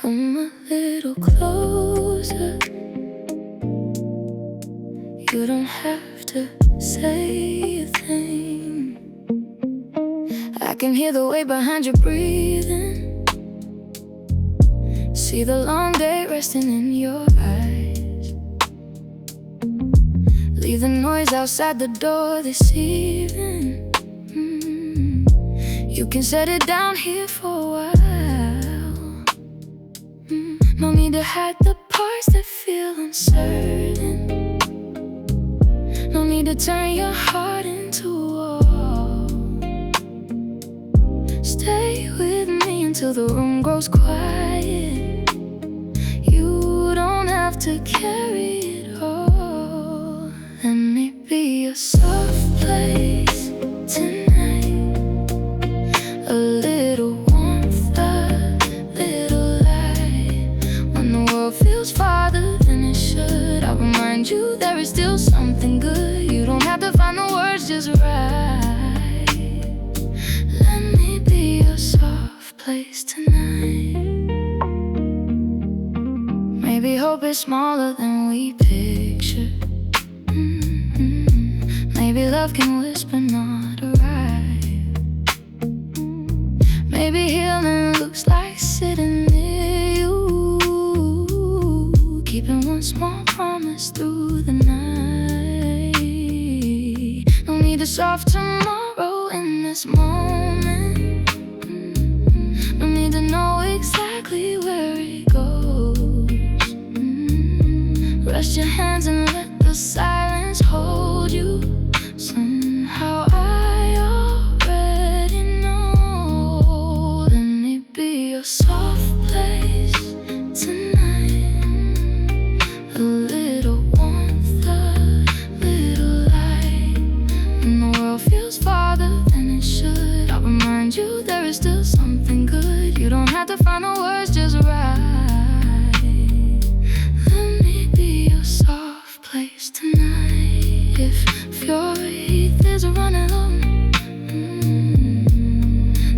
Come a little closer. You don't have to say a thing. I can hear the weight behind your breathing. See the long day resting in your eyes. Leave the noise outside the door this evening. You can set it down here for a while. No need to hide the parts that feel uncertain. No need to turn your heart into a wall. Stay with me until the room grows quiet. You don't have to carry it all. Let me be a soft place tonight. A little warmth, a little light. When the world feels farther than it should, I'll remind you there is still something good. You don't have to find the words just right. Let me be a soft place tonight. Maybe hope is smaller than we picture. Maybe love can whisper, not arrive. Maybe healing looks like sitting near you, keeping one small promise through the night. No need to solve tomorrow in this moment. No need to know exactly where it goes. Rest your hands and let the silence hold you. Somehow I already know. Let me be a soft place tonight. A little warmth, a little light. When the world feels farther than it should, I'll remind you there is still something good. You don't have to find the words just right. Let me be a soft place tonight. If fury is running low,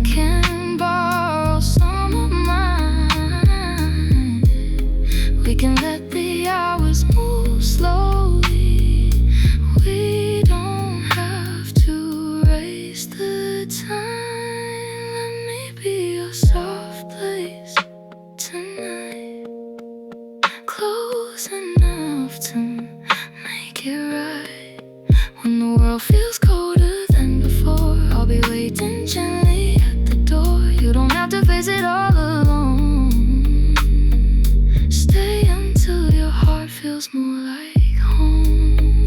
can borrow some of mine. We can let the hours move slowly. We don't have to race the time. Let me be a soft place tonight, close enough to make it right. When the world feels colder than before, I'll be waiting gently at the door. You don't have to face it all alone. Stay until your heart feels more like home.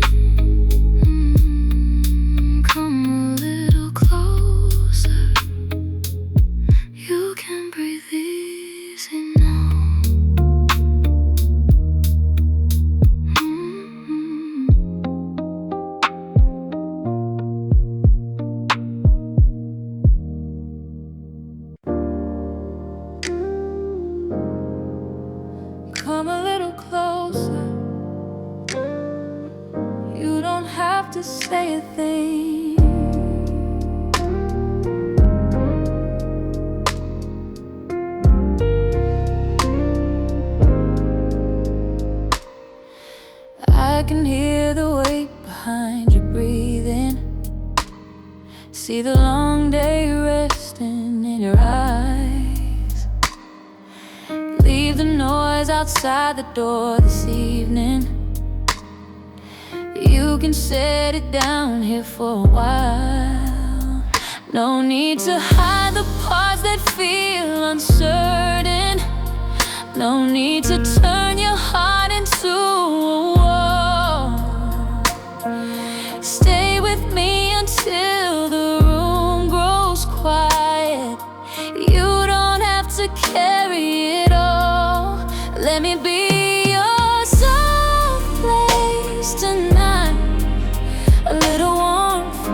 Come a little closer. You can breathe easy now. Come a little closer. You don't have to say a thing. I can hear the weight behind your breathing. See the long day resting in your eyes. Leave the noise outside the door this evening. You can set it down here for a while. No need to hide the parts that feel uncertain. No need to turn your heart into a wall. Stay with me until the room grows quiet. You don't have to carry it all. Let me be your soft place tonight. A little warmth,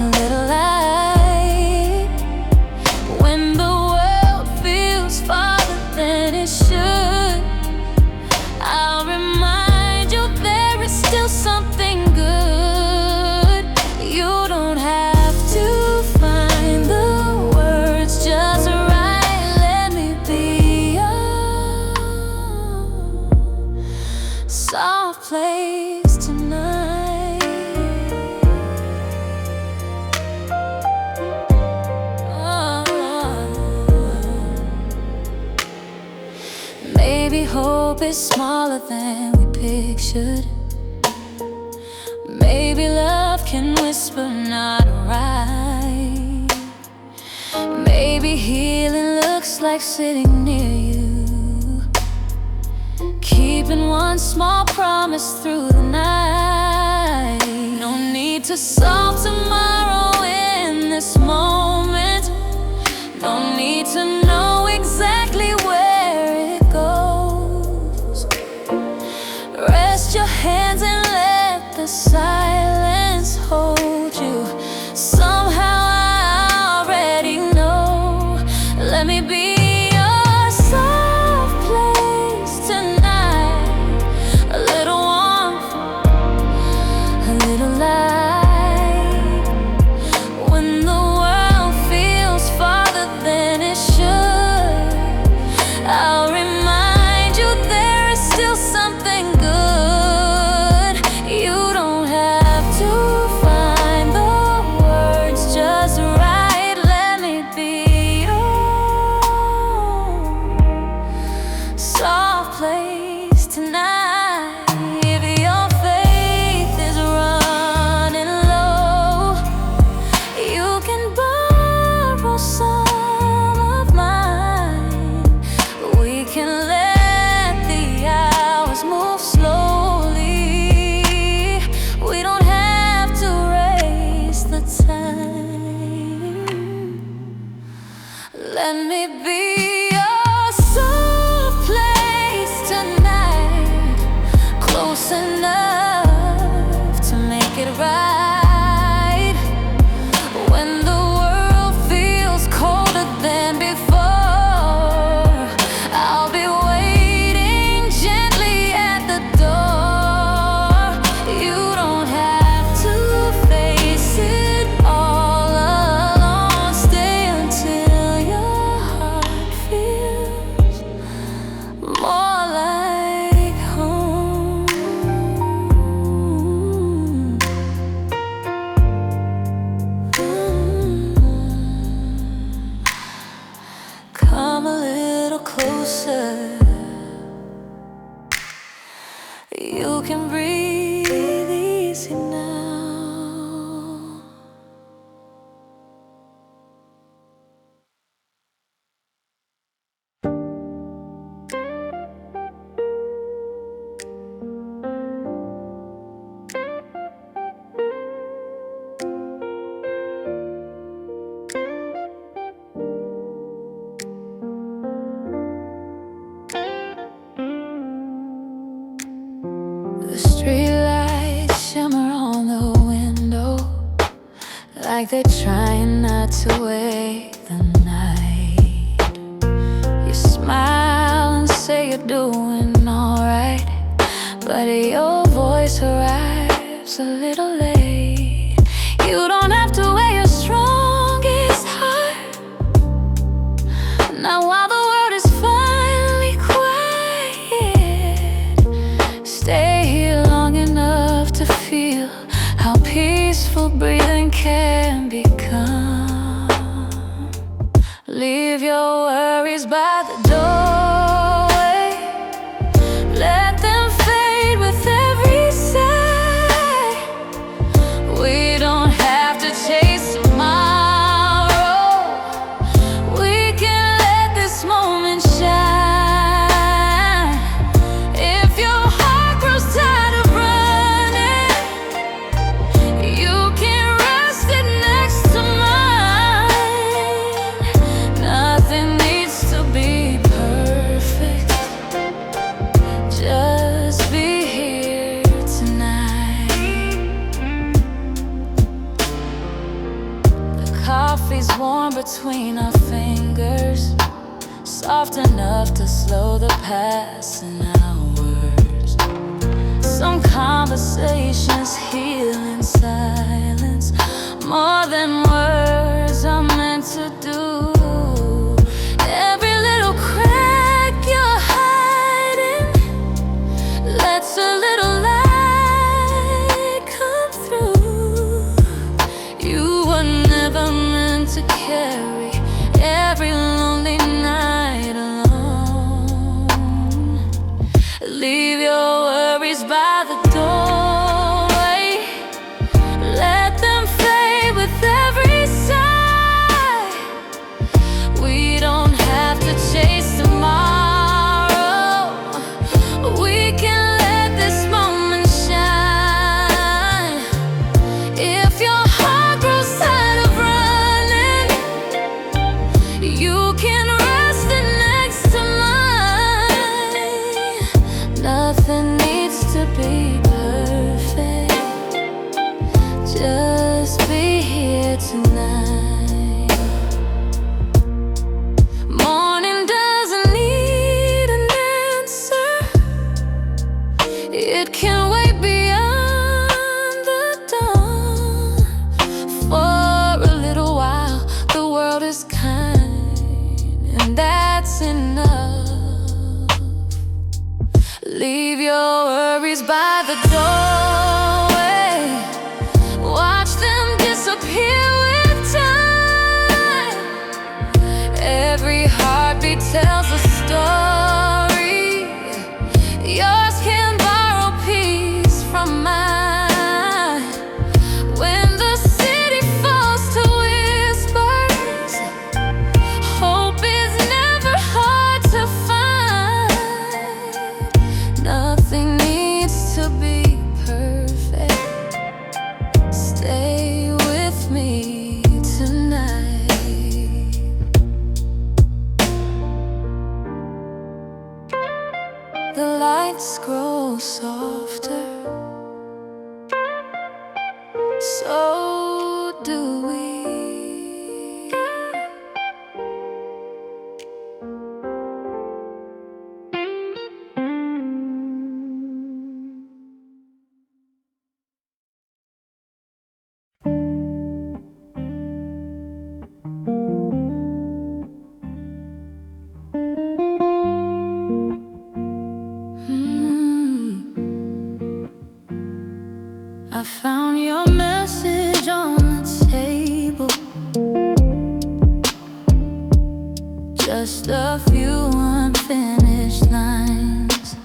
a little light. When the world feels farther than it should, I'll remind you there is still something good. You don't have to find the words just right. Let me be Maybe hope is smaller than we pictured. Maybe love can whisper, not right. Maybe healing looks like sitting near you, keeping one small promise through the night. No need to solve tomorrow in this moment. No need to know exactly where it goes. Rest your hands and let the silence hold you. Somehow I already know. Let me be your soft place tonight. A little warmth, a little light. When the world feels farther than it should, I'll remind you there is still something good. You don't have to find the words just right. Let me be your soft place tonight. If your faith is running low, you can borrow some of mine. We can let the hours move slowly. We don't have to race the time. Let me be your soft place tonight, close enough to make it right. When the world feels colder than before, I'll be waiting gently at the door. You don't have to face it all alone. Stay until your heart feels more like home. Come a little closer. You can breathe easy now. The streetlights shimmer on the window, like they're trying not to wake the night. You smile and say you're doing alright, but your voice arrives a little late. You don't have to wear your strongest heart. Now while the world is finally quiet, stay here long enough to feel how peaceful breathing can become. Leave your worries by the doorway. Let them fade with every sigh. We don't have to chase tomorrow. We can let this moment shine. If your heart grows tired of running, you can rest it next to mine. Nothing needs to be perfect. Just be here tonight. The coffee's warm between our fingers, soft enough to slow the passing hours. Some conversations heal in silence, more than words are meant to do. Every little crack you're hiding lets a little light come through. You were never meant to carry every lonely night alone. and that's enough. Leave your worries by the doorway, watch them disappear with time. Every heartbeat tells a story. Yours can borrow peace from mine. When the city falls to whispers, hope is never hard to find. Nothing needs to be perfect. Stay with me tonight. The lights grow softer, so do we. I found your message on the table, just a few unfinished lines.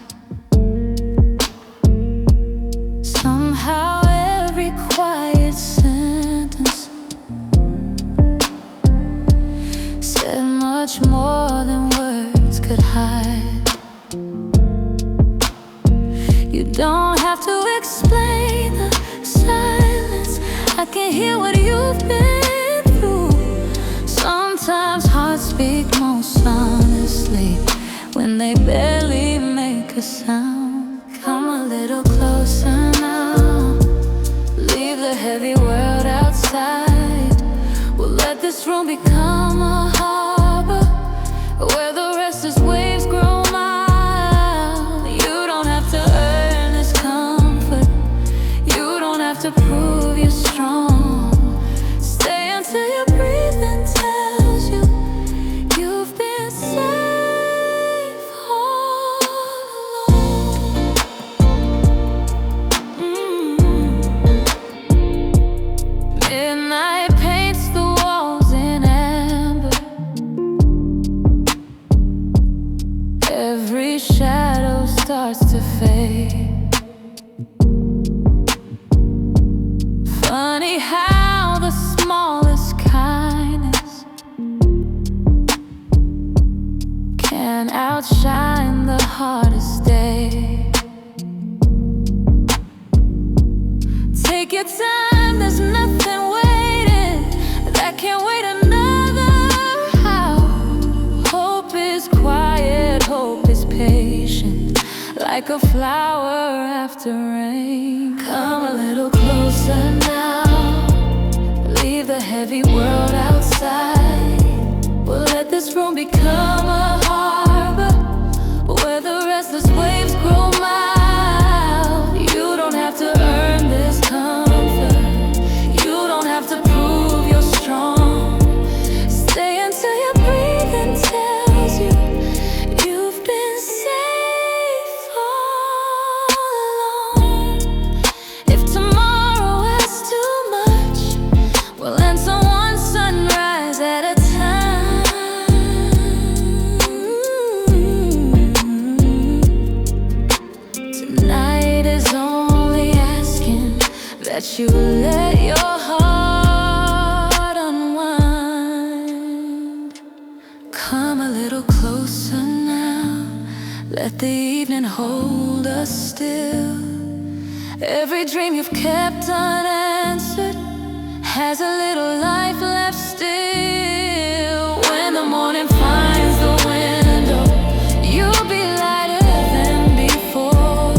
Somehow every quiet sentence said much more than words could hide. You don't have to explain the silence, I can hear what you've been through. Sometimes hearts speak most honestly when they barely make a sound. Come a little closer now, leave the heavy world outside. We'll let this room become a harbor where the restless waves grow mild. You don't have to earn this comfort, you don't have to prove you're strong. Stay until your breathing tells you you've been safe all along. Midnight paints the walls in amber, every shadow starts to fade. Funny how the smallest kindness can outshine the hardest day. Take your time, there's nothing waiting that can't wait another hour. Hope is quiet, hope is patient, like a flower after rain. Come a little closer now, leave the heavy world outside. We'll let this room become a harbor where the restless waves grow mild. You don't have to earn this comfort, you don't have to prove you're strong. Stay until your breathing tells you you've been safe all along. If tomorrow has too much, we'll answer one sunrise at a time. Tonight is only asking that you let your heart unwind. Come a little closer now, let the evening hold us still. Every dream you've kept unanswered has a little life left still. When the morning finds the window, you'll be lighter than before.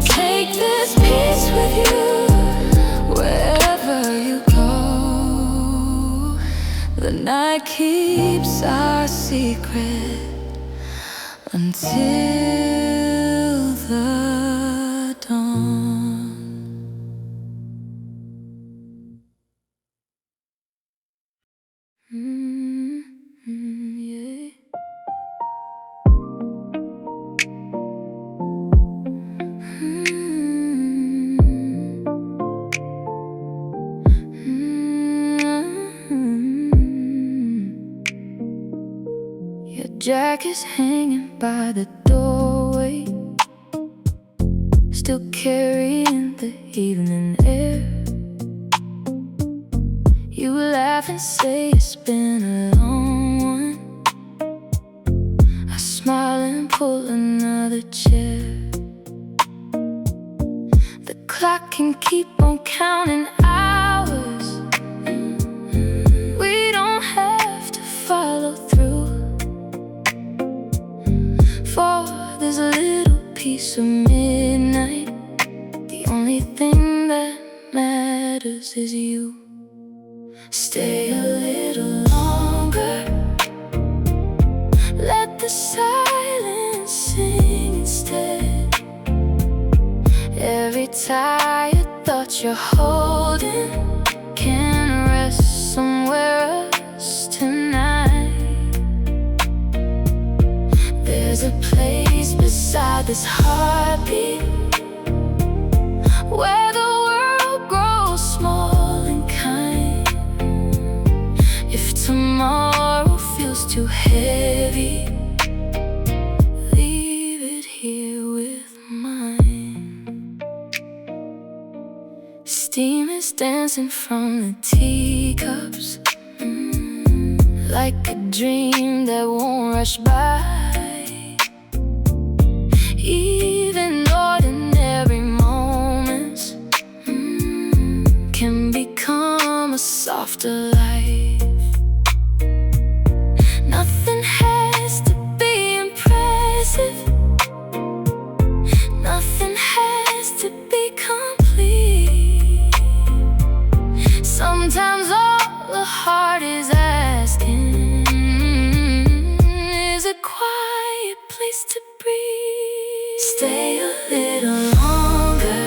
Take this peace with you wherever you go. The night keeps our secret until the dawn. Yeah. jacket's hanging by the doorway, still carrying the evening air. You laugh and say it's been a long one. I smile and pull another chair. The clock can keep on counting hours. We don't have to follow through, for there's a little piece of midnight. The only thing that matters is you. Stay a little longer, let the silence sing instead. Every tired thought you're holding can rest somewhere else tonight. There's a place beside this heartbeat where the world grows small and kind. If tomorrow feels too heavy, leave it here with mine. Steam is dancing from the teacups, like a dream that won't rush by. Even ordinary moments can become a softer life. Nothing has to be impressive, nothing has to be complete. Sometimes all the heart is asking is a quiet place to breathe. Stay a little longer,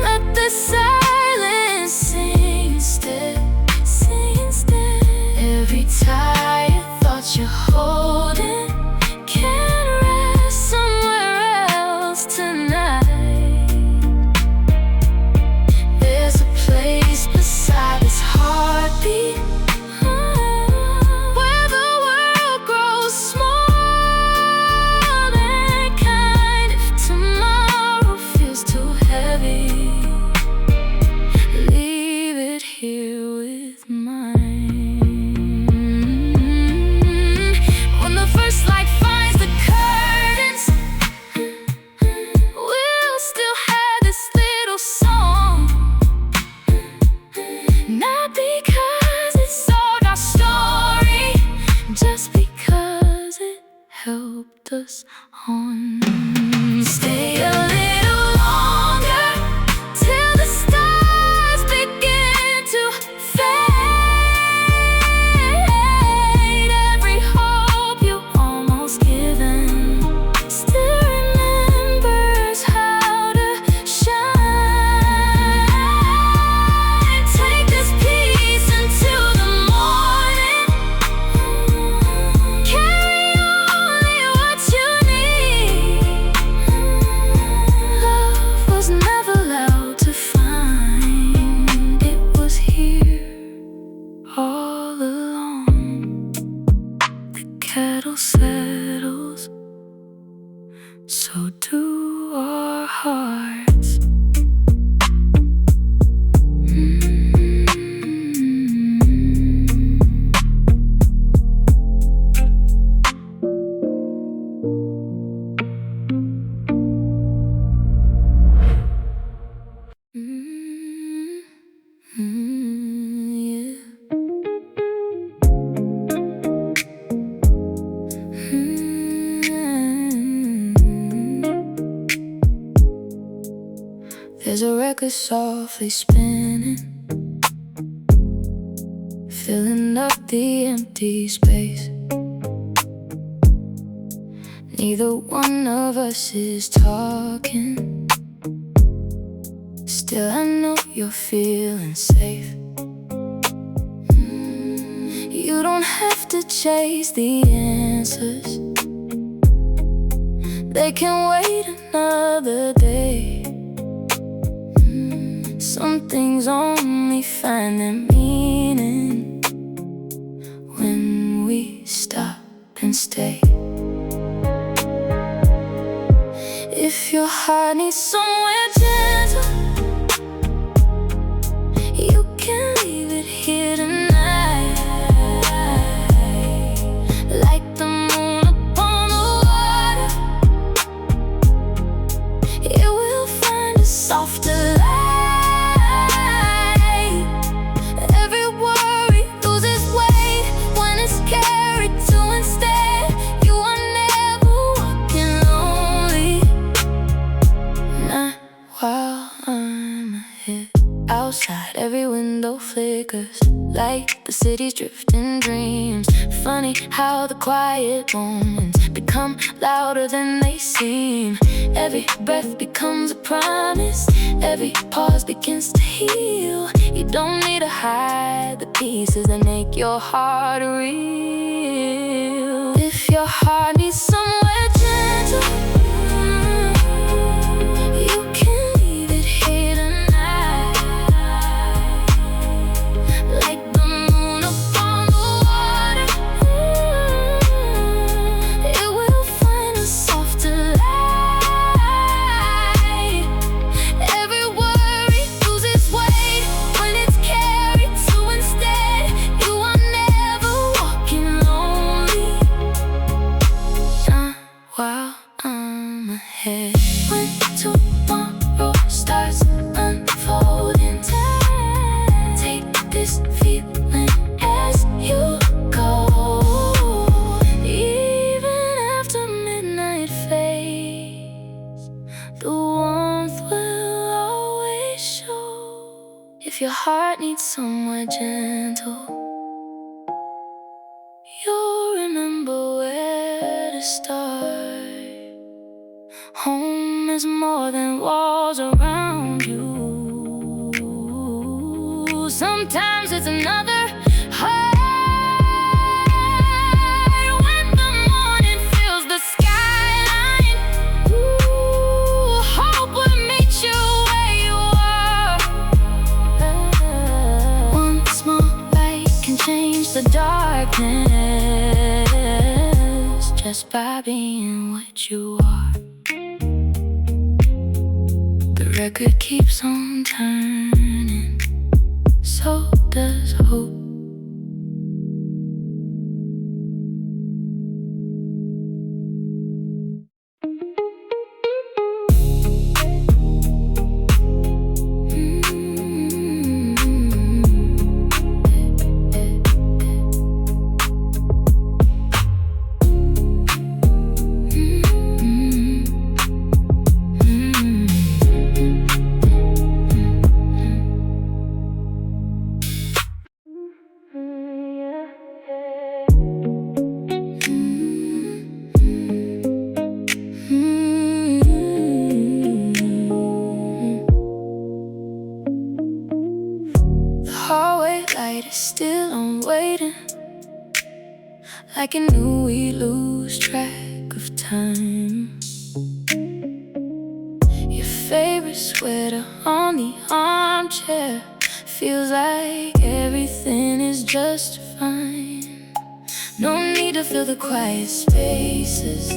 let the silence sing instead. Every tired thought you're holding can rest somewhere else tonight. There's a place beside this heartbeat where the world grows small and kind. If tomorrow feels too heavy, leave it here with mine. When the first light finds the curtains, we'll still have this little song. Not because it sold our story, just because it helped us on. Stay a little longer till the stars begin to fade. Every hope you almost given still remembers how to shine. Take this peace into the morning, carry only what you need. Love was never loud to find, it was here all along. The kettle settles, so do our hearts. Yeah. There's a record softly spinning, filling up the empty space. Neither one of us is talking, still I know you're feeling safe. You don't have to chase the answers, they can wait another day. Some things only find their meaning when we stop. and stay. If your heart needs somewhere gentle, you can leave it here tonight. Like the moon upon the water, it will find a softer light. Every worry loses weight when it's carried to instead. You are never walking lonely, not while I'm ahead. Outside, every window flickers like the city's drifting dreams. Funny how the quiet moments become louder than they seem. Every breath becomes a promise, every pause begins to heal. You don't need to hide the pieces that make your heart real. If your heart needs somewhere gentle, you can leave it here tonight. Like the moon upon the water, it will find a softer light. Every worry loses weight when it's carried to instead. You are never walking lonely, not while I'm ahead. When tomorrow starts unfolding, take this feeling as you go. Even after midnight fades, the warmth will always show. If your heart needs somewhere gentle, you'll remember where to start. Home is more than walls around you. Sometimes it's another heart. When the morning fills the skyline, hope will meet you where you are. One small light can change the darkness just by being what you are. The record keeps on turning, so does hope. Hallway light is still on waiting, like it knew we lose track of time. Your favorite sweater on the armchair feels like everything is just fine. No need to fill the quiet spaces,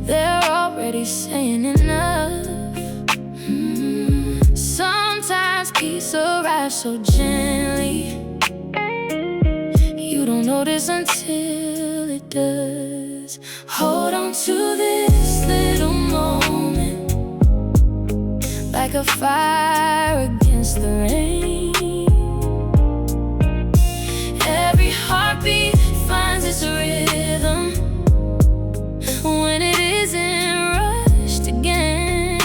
they're already saying enough. Sometimes peace arrives so gently, you don't notice until it does. Hold on to this little moment, like a fire against the rain. Every heartbeat finds its rhythm when it isn't rushed again.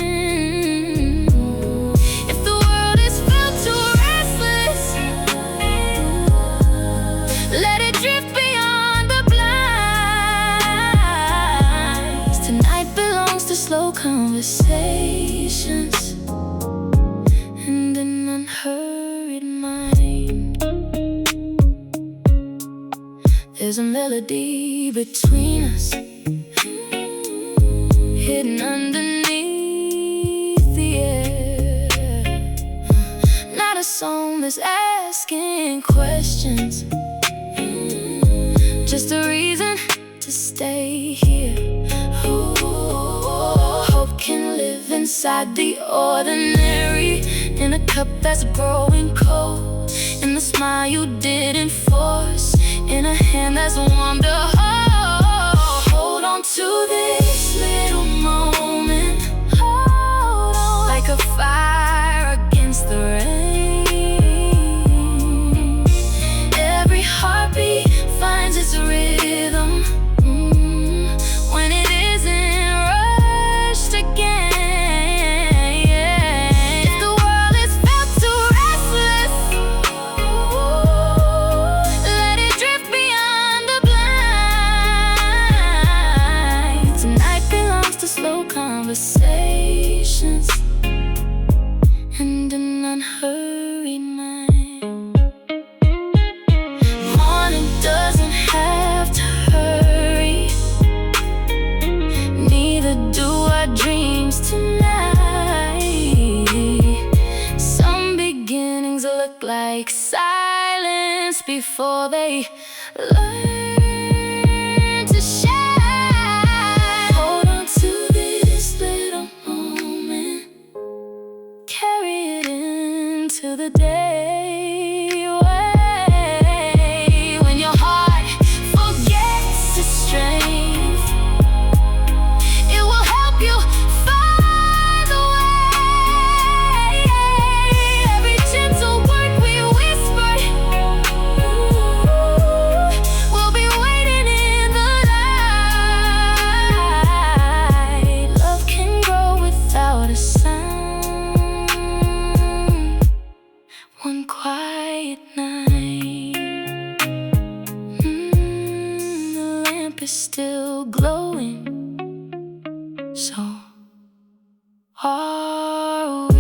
If the world is felt too restless, let it drift beyond the blinds. Tonight belongs to slow conversations and an unhurried mind. There's a melody between us, hidden underneath the air. Not a song that's asking questions, just a reason to stay here. Ooh, hope can live inside the ordinary, in a cup that's growing cold, in the smile you didn't force, in a hand that's warm to hold. Hold on to this little moment, hold on, like a fire against the rain. Every heartbeat finds its rhythm, when it isn't rushed again. If the world is felt too restless, let it drift beyond the blind. Tonight belongs to slow conversations and an unhurried mind. Morning doesn't have to hurry, neither do our dreams tonight. Some beginnings look like silence before they learn to shine. Hold on to this little moment, carry it into the day. When your heart forgets its strength, it will help you find the way. Every gentle word we whispered will be waiting in the light. Love can grow without a sound. One quiet night, the lamp is still glowing. So are we.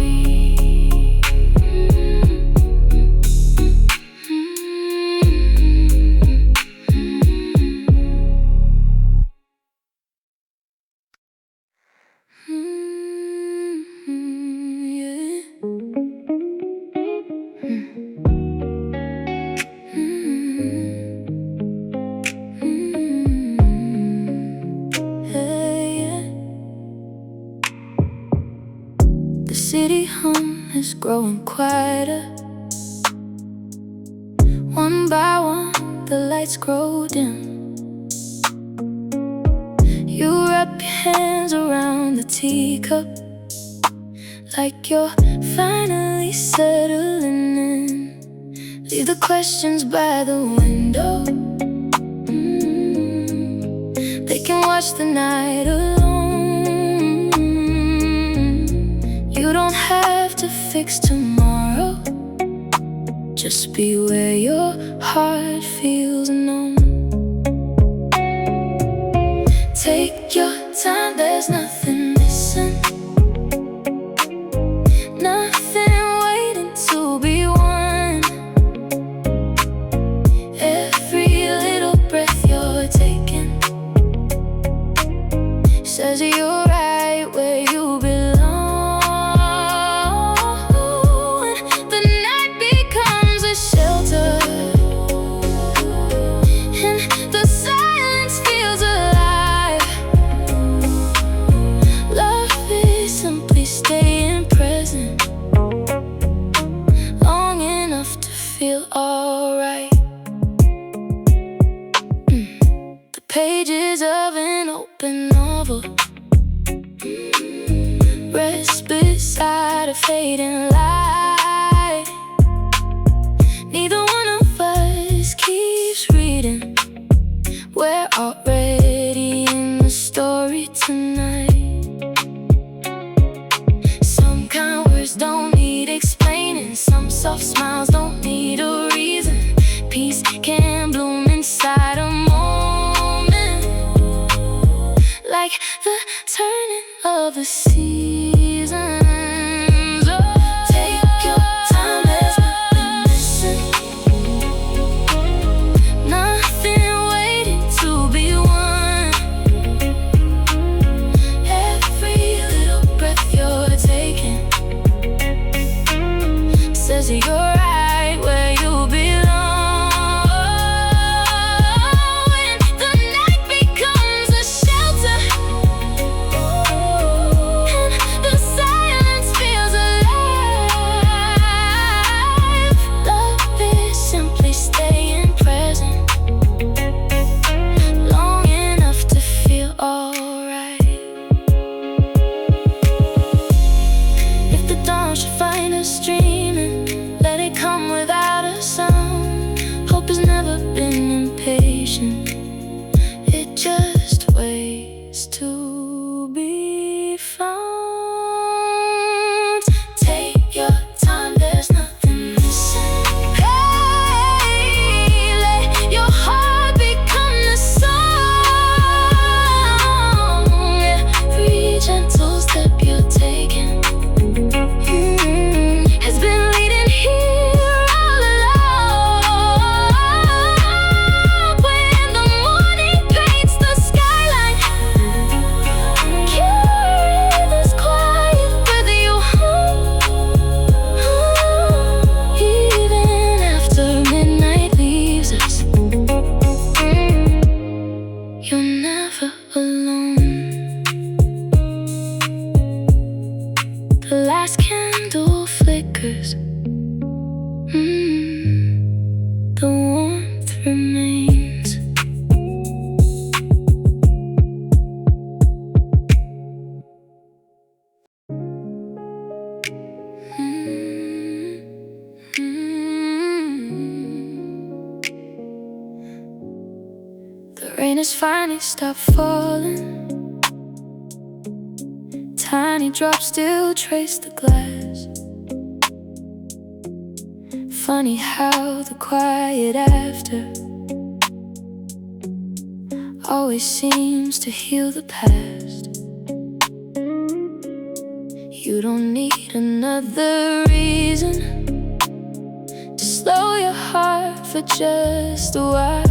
The city hum is growing quieter. One by one, the lights grow dim. You wrap your hands around the teacup, like you're finally settling in. Leave the questions by the window, they can watch the night alone. You don't have to fix tomorrow, just be where your heart feels known. Take your time, there's nothing missing, nothing waiting to be won. Every little breath you're taking says you're right where you belong. The night becomes a shelter, and the silence feels alive. Love is simply staying present long enough to feel alright. The pages of an open novel rest beside a fading light. Neither one of us keeps reading, we're already in the story tonight. Some kind words don't need explaining, some soft smiles don't need a reason. Peace can bloom inside a moment, like the turning of the seasons. Oh, take your time, there's nothing missing, nothing waiting to be won. Every little breath you're taking says you're right where you belong. just ways to be found. Take your time, there's nothing missing. Hey, let your heart become the song. Every gentle step you're taking has been leading here all along. When the morning paints the skyline, carry this quiet with you home. Even after midnight leaves us, you're never alone. The last candle flickers, the warmth remains. The rain has finally stopped falling. Tiny drops still trace the glass. Funny how the quiet after always seems to heal the past. You don't need another reason to slow your heart for just a while.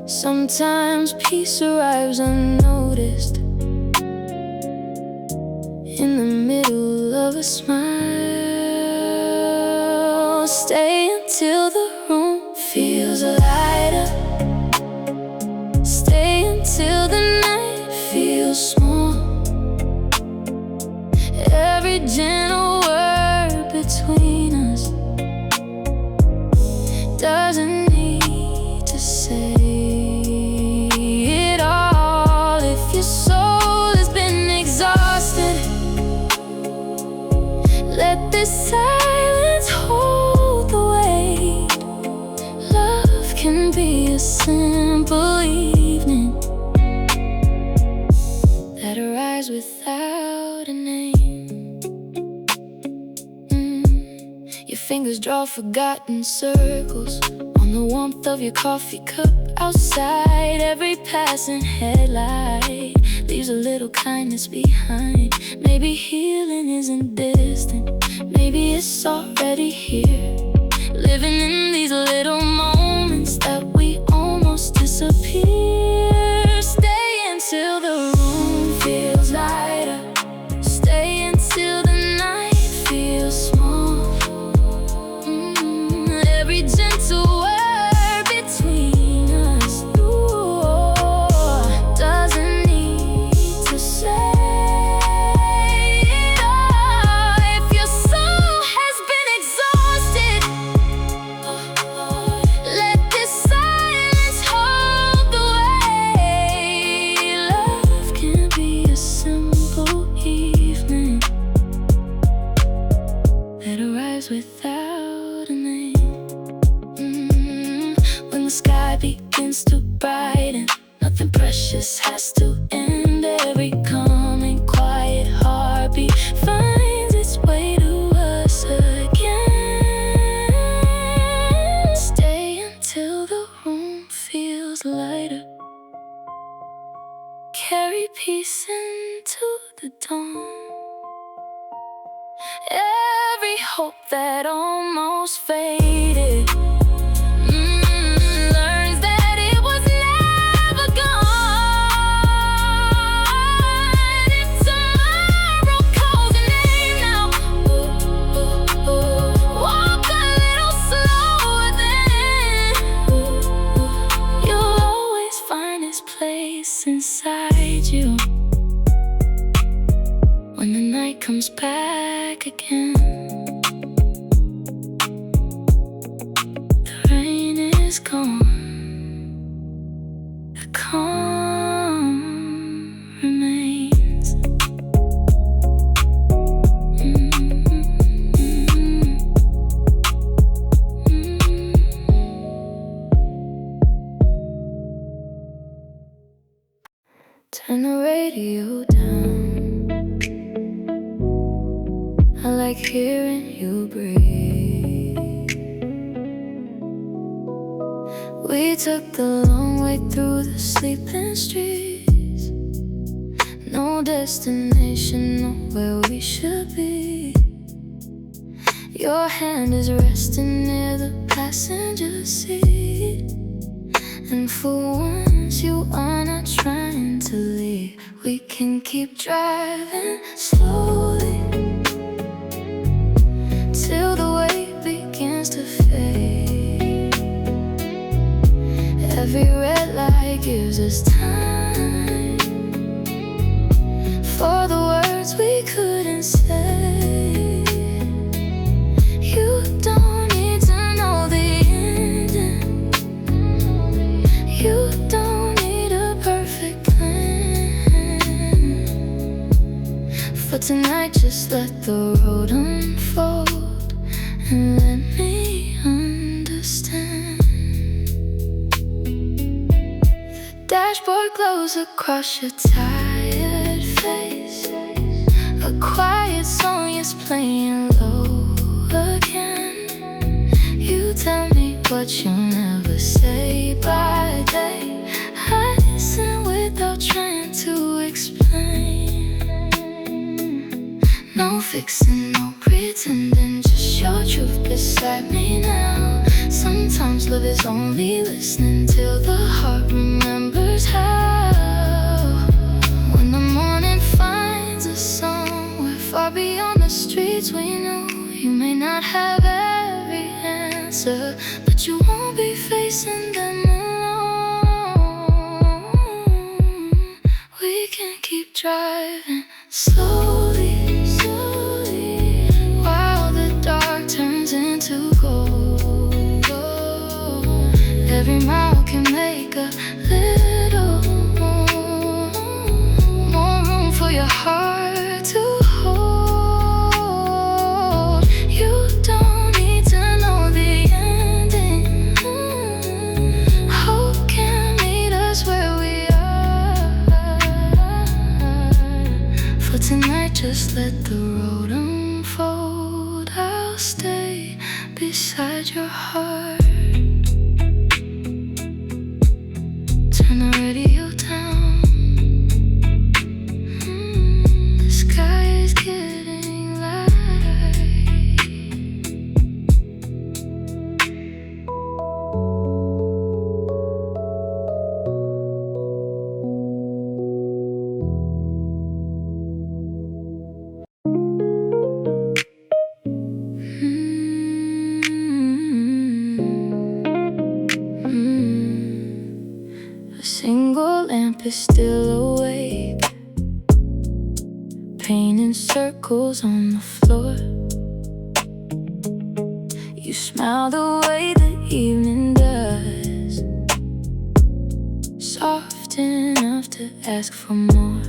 Sometimes peace arrives unnoticed in the middle of a smile. Stay until the room feels lighter. Stay until the night feels small. Every gentle word between us doesn't need to say it all. If your soul has been exhausted, let this silence hold the weight. Love can be a simple evening that arrives without a name. Your fingers draw forgotten circles on the warmth of your coffee cup outside. Every passing headlight leaves a little kindness behind. Maybe healing isn't distant, maybe it's already here, living in these little moments that we almost disappear. Stay until the room feels lighter. Stay until the night feels small. Every gentle word between us doesn't need to say it all. If your soul has been exhausted, let this silence hold the weight. Love can be a simple evening that arrives without a name. When the sky begins to brighten, nothing precious has to end. Every calm and quiet heartbeat finds its way to us again. Stay until the room feels lighter. Carry peace into the dawn. Every hope that almost faded learns that it was never gone. If tomorrow calls your name now, walk a little slower then. You'll always find its place inside you when the night comes back again. The rain is gone, the calm remains. Turn the radio down. I like hearing you breathe. We took the long way through the sleeping streets. No destination, nowhere we should be. Your hand is resting near the passenger seat, and for once you are not trying to leave. We can keep driving slowly till the weight begins to fade. Every red light gives us time for the words we couldn't say. You don't need to know the ending. You don't need a perfect plan. For tonight, just let the road unfold and let me understand. The dashboard glows across your tired face. A quiet song is playing low again. You tell me what you'll never say by day. I listen without trying to explain. No fixing, no pretending, just your truth beside me now. Sometimes love is only listening till the heart remembers how. When the morning finds us somewhere far beyond the streets we know, you may not have every answer, but you won't be facing them alone. We can keep driving slowly, slowly, while the dark turns into gold. Every mile can make a little more room for your heart to hold. You don't need to know the ending. Hope can meet us where we are. For tonight, just let the road unfold. I'll stay beside your heart. Turn the radio down. The sky is getting light. A single lamp is still awake, painting circles on the floor. You smile the way the evening does, soft enough to ask for more.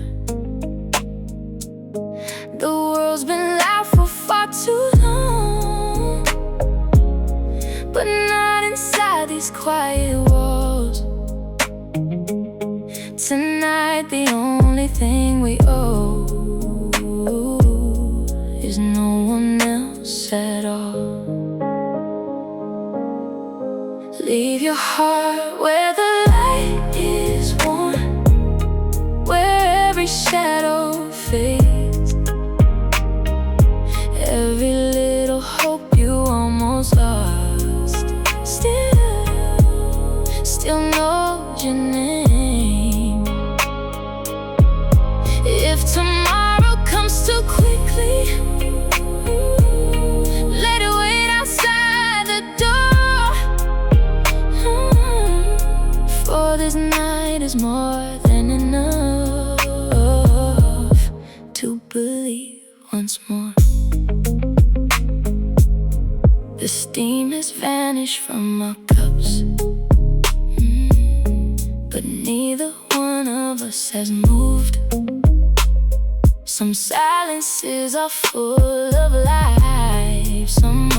The world's been loud for far too long, but not inside these quiet walls. Tonight, the only thing we owe is no one else at all. Leave your heart where the light is warm, where every shadow fades, every little hope you almost lost still knows your name. If tomorrow comes too quickly, let it wait outside the door. For this night is more than enough to believe once more. The steam has vanished from our cups, but neither one of us has moved. Some silences are full of life. Some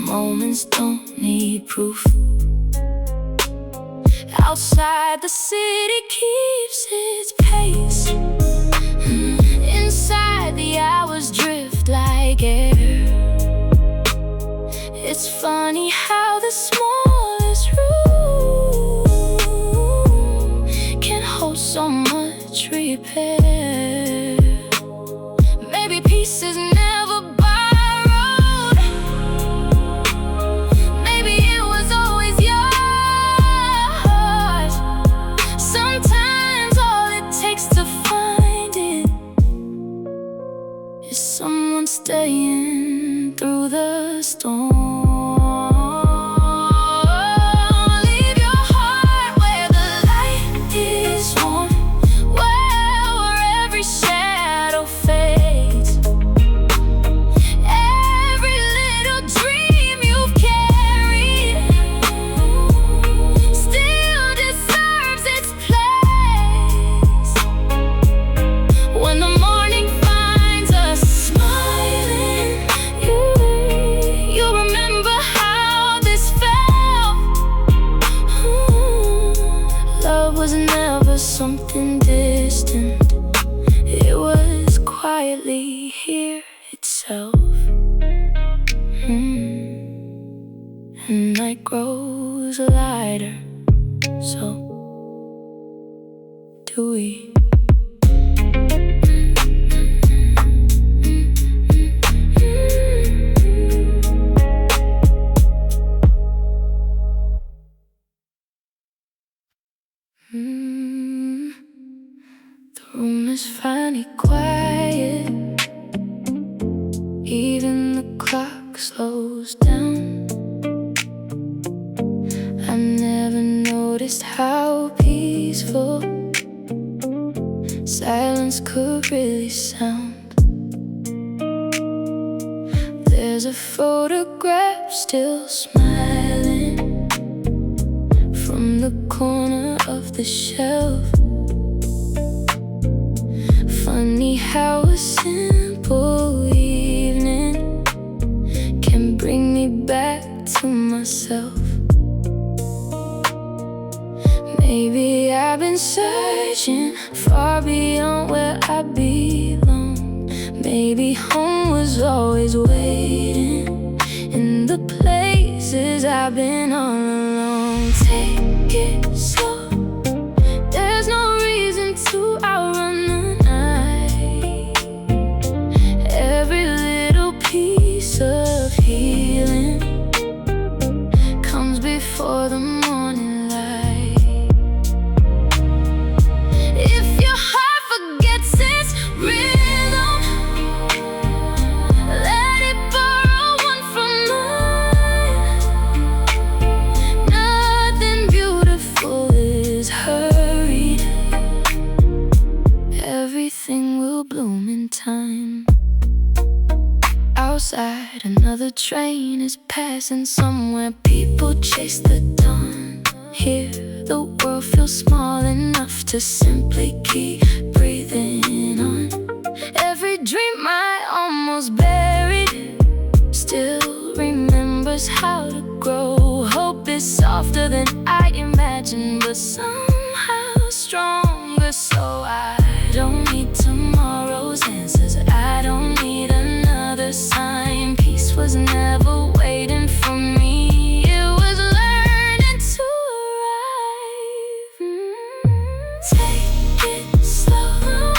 moments don't need proof. Outside the city keeps its pace. Inside the hours drift like air. It's funny how the smallest room can hold so much repair. Maybe peace is never borrowed. Maybe it was always yours. Sometimes all it takes to find it is someone staying through the storm. Was never something distant. It was quietly here itself. And night grows lighter, so do we. The room is finally quiet. Even the clock slows down. I never noticed how peaceful silence could really sound. There's a photograph still smiling from the corner of the shelf. Funny how a simple evening can bring me back to myself. Maybe I've been searching far beyond where I belong. Maybe home was always waiting in the places I've been all along. Take it slow, there's no reason to outrun the night. Every little piece of healing comes before the morning light. If your heart forgets its rhythm, let it borrow one from mine. Nothing beautiful is hurried. Everything will bloom in time. Outside, another train is passing somewhere. People chase the dawn. Here, the world feels small enough to simply keep breathing on. Every dream I almost buried still remembers how to grow. Hope is softer than I imagined, but somehow stronger. So I don't need tomorrow's answers. I don't need another sign. Peace was never waiting for me. It was learning to arrive. Take it slow,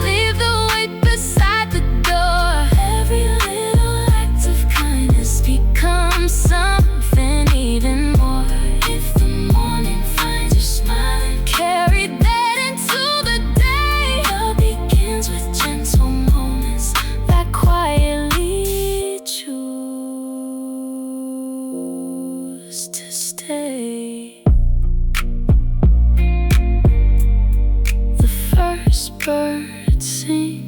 leave the weight beside the door. Every little act of kindness becomes something even more. If the morning finds you smiling, carry that into the day. Love begins with gentle moments that quietly choose to stay. The first birds sing,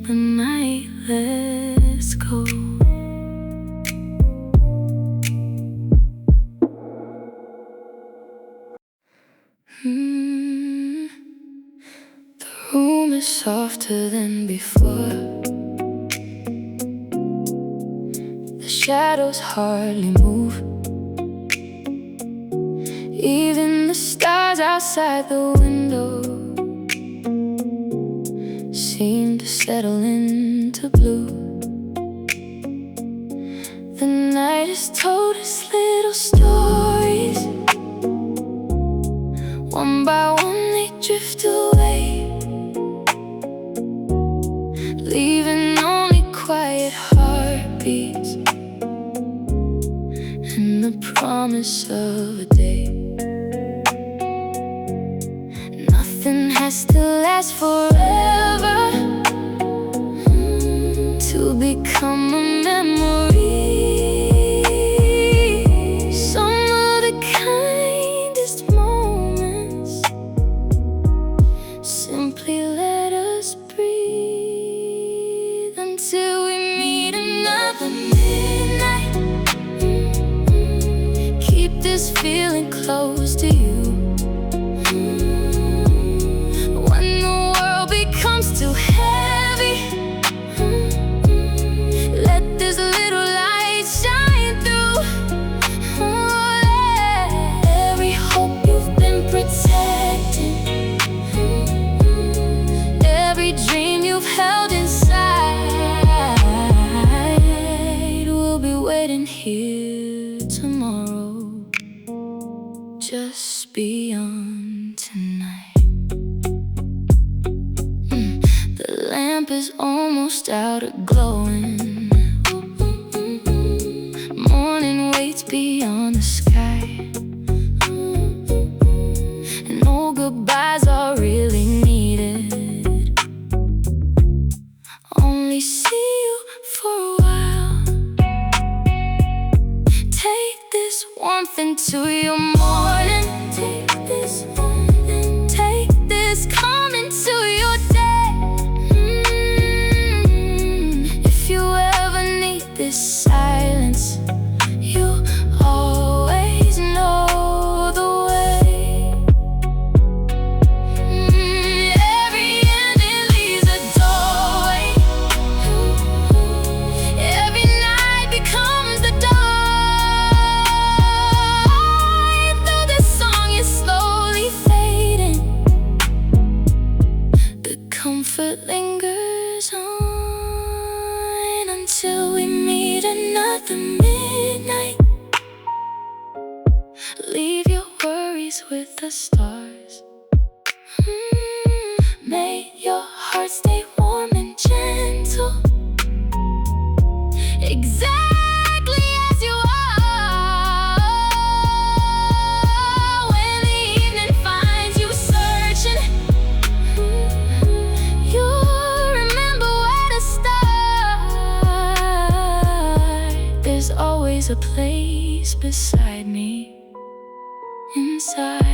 the night lets go. The room is softer than before. The shadows hardly move. Even the stars outside the window seem to settle into blue. The night has told us little stories. One by one they drift away, leaving only quiet heartbeats and the promise of a day. Nothing has to last forever to become a memory. Some of the kindest moments simply let us breathe until we meet another midnight. Keep this feeling close to you. When the world becomes too heavy, let this little light shine through. Every hope you've been protecting, every dream you've held inside will be waiting here tomorrow, just beyond tonight. The lamp is almost out of glowing. Morning waits beyond the sky, and no goodbyes are really needed. Only see you for a while. Take this warmth into your morning. Take this warmth and take this calm into your day. If you ever need this silence, you always know the way. Every ending leaves a doorway. Every night becomes the dawn. Though this song is slowly fading, the comfort lingers on until we meet another midnight. Leave your worries with the stars. May your heart stay warm and gentle, exactly as you are. When the evening finds you searching, you'll remember where to start. There's always a place beside me inside.